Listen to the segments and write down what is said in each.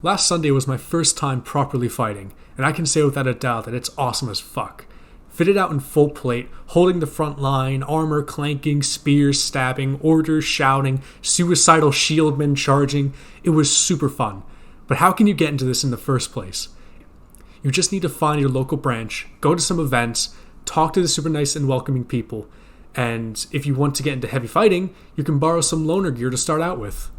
Last Sunday was my first time properly fighting, and I can say without a doubt that it's awesome as fuck. Fitted out in full plate, holding the front line, armor clanking, spears stabbing, orders shouting, suicidal shieldmen charging, it was super fun. But how can you get into this in the first place? You just need to find your local branch, go to some events, talk to the super nice and welcoming people, and if you want to get into heavy fighting, you can borrow some loaner gear to start out with.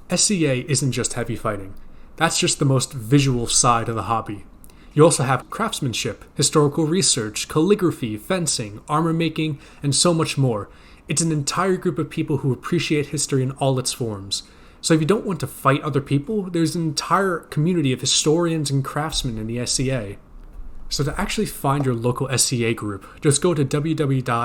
SCA isn't just heavy fighting. That's just the most visual side of the hobby. You also have craftsmanship, historical research, calligraphy, fencing, armor making, and so much more. It's an entire group of people who appreciate history in all its forms. So if you don't want to fight other people, there's an entire community of historians and craftsmen in the SCA. So to actually find your local SCA group, just go to www.sca.org,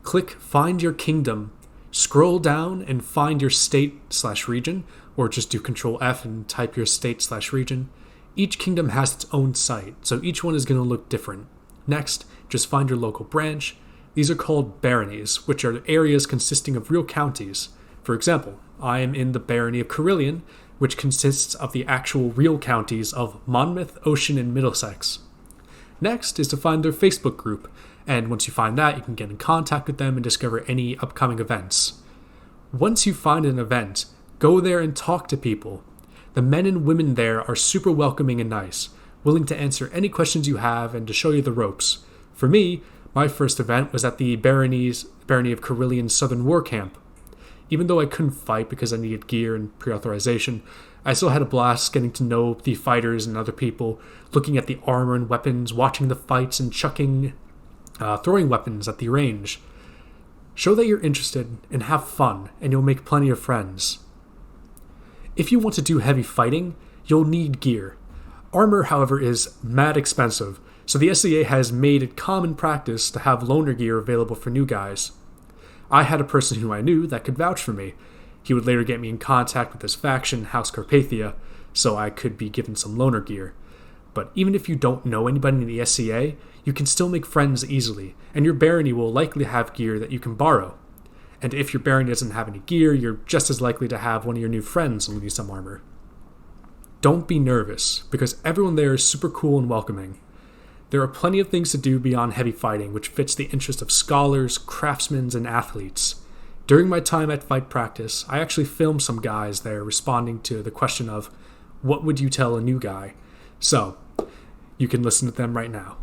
click Find Your Kingdom, scroll down and find your state/region, or just do Control F and type your state/region. Each kingdom has its own site, so each one is going to look different. Next, just find your local branch. These are called baronies, which are areas consisting of real counties. For example, I am in the barony of Carillion, which consists of the actual real counties of Monmouth, Ocean, and Middlesex. Next is to find their Facebook group, and once you find that, you can get in contact with them and discover any upcoming events. Once you find an event, go there and talk to people. The men and women there are super welcoming and nice, willing to answer any questions you have and to show you the ropes. For me, my first event was at the Barony of Carillion's Southern War Camp. Even though I couldn't fight because I needed gear and pre-authorization, I still had a blast getting to know the fighters and other people, looking at the armor and weapons, watching the fights, and throwing weapons at the range. Show that you're interested and have fun, and you'll make plenty of friends. If you want to do heavy fighting, you'll need gear. Armor, however, is mad expensive, so the SCA has made it common practice to have loaner gear available for new guys. I had a person who I knew that could vouch for me. He would later get me in contact with his faction, House Carpathia, so I could be given some loaner gear. But even if you don't know anybody in the SCA, you can still make friends easily, and your barony will likely have gear that you can borrow. And if your barony doesn't have any gear, you're just as likely to have one of your new friends loan you some armor. Don't be nervous, because everyone there is super cool and welcoming. There are plenty of things to do beyond heavy fighting, which fits the interest of scholars, craftsmen, and athletes. During my time at Fight Practice, I actually filmed some guys there responding to the question of, what would you tell a new guy? So, you can listen to them right now.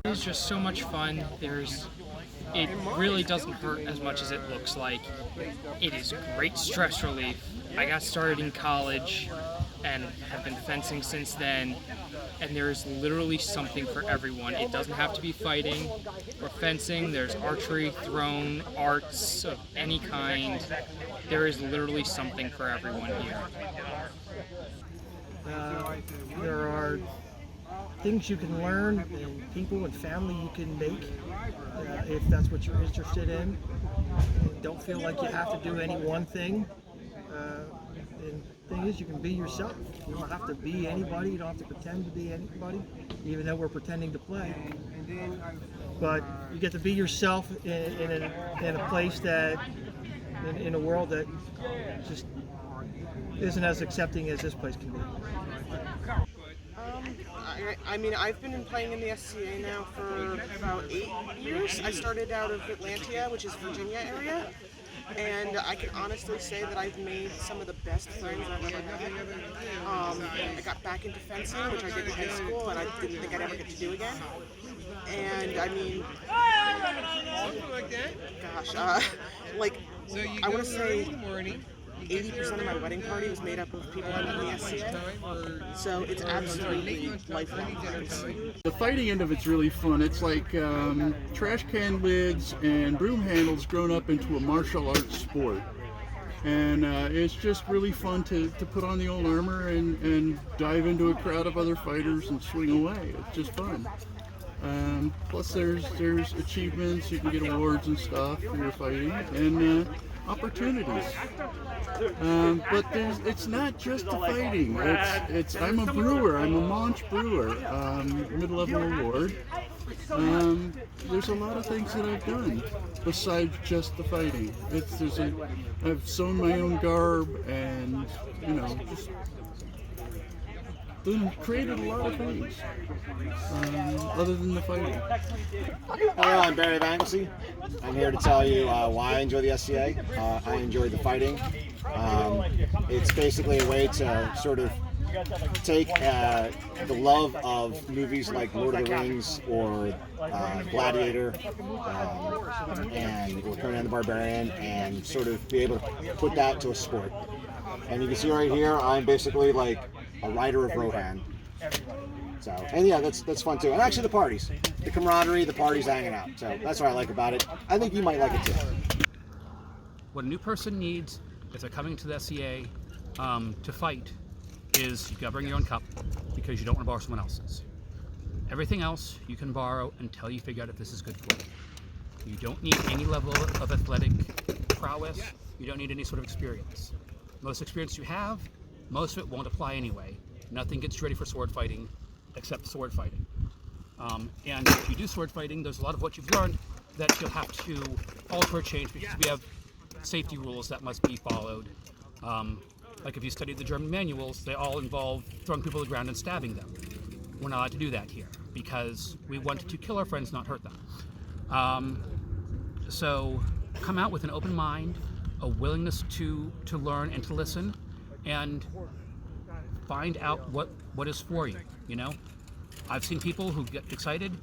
It's just so much fun. It really doesn't hurt as much as it looks like. It is great stress relief. I got started in college and have been fencing since then, and there's literally something for everyone. It doesn't have to be fighting or fencing. There's archery, thrown, arts of any kind. There is literally something for everyone here. There are things you can learn and people and family you can make if that's what you're interested in. Don't feel like you have to do any one thing. And the thing is, you can be yourself. You don't have to be anybody. You don't have to pretend to be anybody, even though we're pretending to play. But you get to be yourself in a place that, in a world that just isn't as accepting as this place can be. I mean, I've been playing in the SCA now for about 8 years. I started out of Atlantia, which is Virginia area, and I can honestly say that I've made some of the best friends I've ever had. I got back into fencing, which I did in high school, and I didn't think I'd ever get to do again. And I mean, gosh, I want to say 80% of my wedding party was made up of people I met in the SCA, so it's absolutely lifelong friends. The fighting end of it's really fun. It's like trash can lids and broom handles grown up into a martial arts sport. And it's just really fun to put on the old armor and dive into a crowd of other fighters and swing away. It's just fun. Plus there's achievements, you can get awards and stuff for your fighting, and opportunities. But it's not just the fighting. I'm a brewer. I'm a Monch brewer, mid-level award. There's a lot of things that I've done besides just the fighting. I've sewn my own garb and just created a lot of things other than the fighting. Hello, I'm Barry Vanglesey. I'm here to tell you why I enjoy the SCA. I enjoy the fighting. It's basically a way to sort of take the love of movies like Lord of the Rings or Gladiator or Conan the Barbarian and sort of be able to put that to a sport. And you can see right here, I'm basically like a rider of Rohan. So, and yeah, that's fun too. And actually the parties, the camaraderie, the parties hanging out. So that's what I like about it. I think you might like it too. What a new person needs if they're coming to the SCA to fight is you gotta bring your own cup because you don't want to borrow someone else's. Everything else you can borrow until you figure out if this is good for you. You don't need any level of athletic prowess. You don't need any sort of experience. Most experience you have, most of it won't apply anyway. Nothing gets you ready for sword fighting except sword fighting. And if you do sword fighting, there's a lot of what you've learned that you'll have to alter or change because we have safety rules that must be followed. Like if you study the German manuals, they all involve throwing people to the ground and stabbing them. We're not allowed to do that here because we want to kill our friends, not hurt them. So come out with an open mind, a willingness to learn and to listen, and find out what is for you, I've seen people who get excited,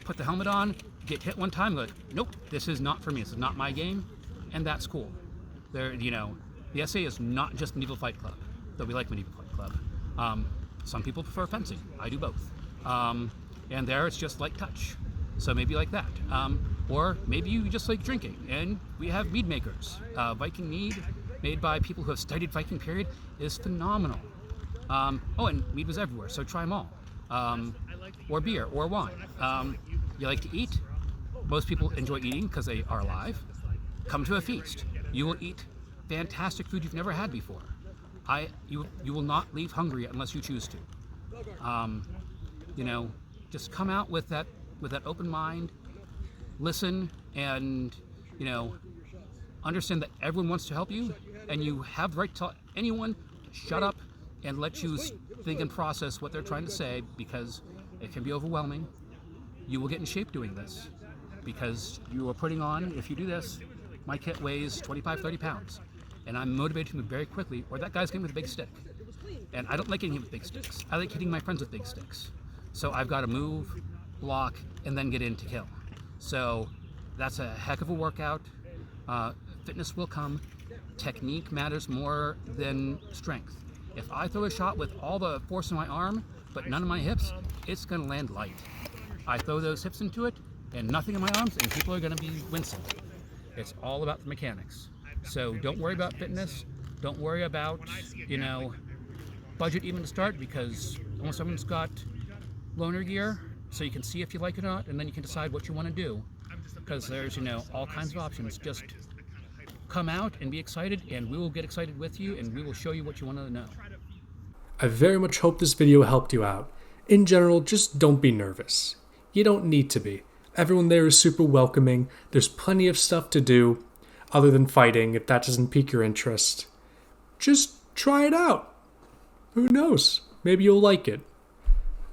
put the helmet on, get hit one time, go, nope, this is not for me, this is not my game, and that's cool. The SA is not just Medieval Fight Club, though we like Medieval Fight Club. Some people prefer fencing, I do both. And there it's just like touch, so maybe like that. Or maybe you just like drinking, and we have mead makers. Viking mead, made by people who have studied Viking period, is phenomenal. And mead was everywhere, so try them all. Or beer, or wine. You like to eat? Most people enjoy eating because they are alive. Come to a feast. You will eat fantastic food you've never had before. You will not leave hungry unless you choose to. Just come out with that open mind, listen, and understand that everyone wants to help you, and you have the right to tell anyone to shut up and let you think and process what they're trying to say, because it can be overwhelming. You will get in shape doing this because you are putting on, if you do this, my kit weighs 25, 30 pounds, and I'm motivated to move very quickly, or that guy's getting with a big stick. And I don't like getting hit with big sticks. I like hitting my friends with big sticks. So I've got to move, block, and then get in to kill. So that's a heck of a workout. Fitness will come. Technique matters more than strength. If I throw a shot with all the force in my arm, but none of my hips, it's gonna land light. I throw those hips into it, and nothing in my arms, and people are gonna be wincing. It's all about the mechanics. So don't worry about fitness. Don't worry about, budget even to start, because almost everyone's got loaner gear, so you can see if you like it or not, and then you can decide what you want to do. Because there's, all kinds of options. Just come out and be excited, and we will get excited with you, and we will show you what you want to know. I very much hope this video helped you out. In general, just don't be nervous. You don't need to be. Everyone there is super welcoming. There's plenty of stuff to do other than fighting if that doesn't pique your interest. Just try it out. Who knows? Maybe you'll like it.